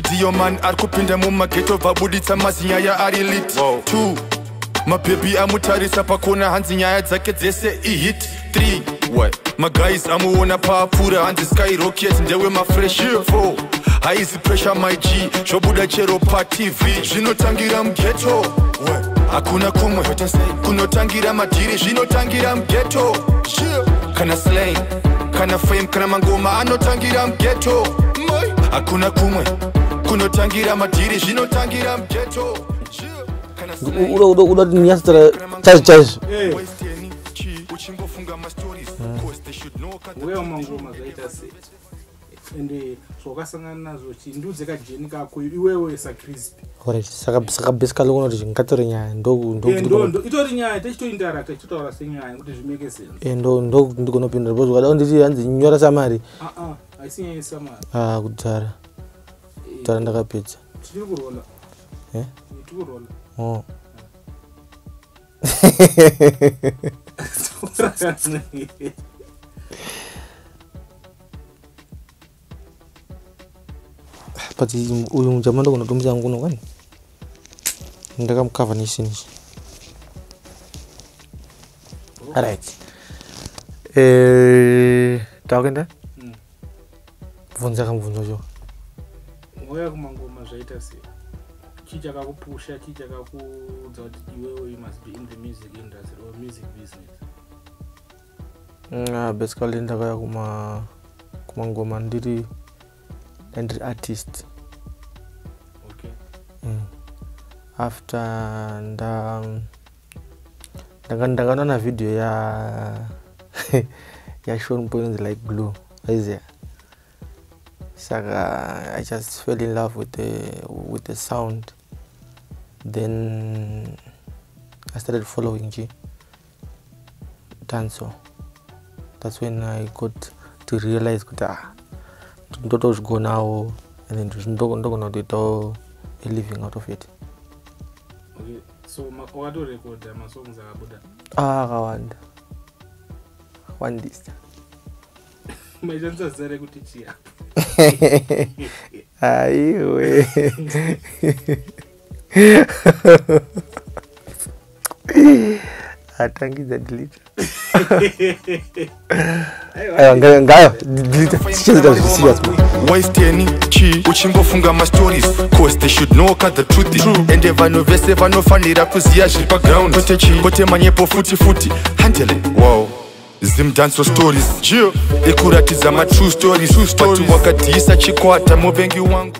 video man arikupinda mumageto vabuditsa mazinyaya ari lit 2 mabhebi amutarisa pakona hanzi nyaya dzake dzese ihit 3 maguys amuona paapfuura hanzi skyrocket ndewe mafresh 4 haizi pressure my G zvobuda chero patv zvinotangira mugeto hakuna kumwe kunotangira madhiri zvinotangira mugeto kana slang kana fame kana mangoma anotangira mugeto hakuna kumwe kunotangira madhiri zvinotangira mugeto uda ninyasitira chaizvo uchingofunga mastories wewe mangoma zvaita sei ende zvokasangana nazvo chindudze kajeni kako iwewe sa Krispy alright saka basically unoti ngatore nyaya ndo itori nyaya techitointeract techitaura senyaya kuti zvimeke sense ndo ndigonopindura because wala nditi hanzi nyora samari aisinyaya samari kudhara tara ndakapedza tiri kurola tiri kurola but uyu mujama ndokunotumisa nguno kani ndakamukava nesinichi alright takuenda bvunza kamubvunzo cho ngoya kumangoma zvaita sei chichakakupusha chichakakuudza kuti iwewe you must be in the music industry or music business basically ndakaya kumangoma ndiri artist. Okay. After ndakana video ya Sean Points like glue. Isaiah. Saka I just fell in love with the sound. Then I started following Dancehall. That's when I got to realize that Ndoto go now, and then Ndogo did a living out of it. Okay, so what do you record my songs are Buddha? One this. My chances are very good teacher. I thank you that delete. Waste any chi uchingofunga mastories cause they should know cut the truth ende vano vese vanofanira kuziya zviri paground kote manyepo futi handle Zimdancehall stories ekuratidza ma true stories but wakadhisa chikwata muvengi wangu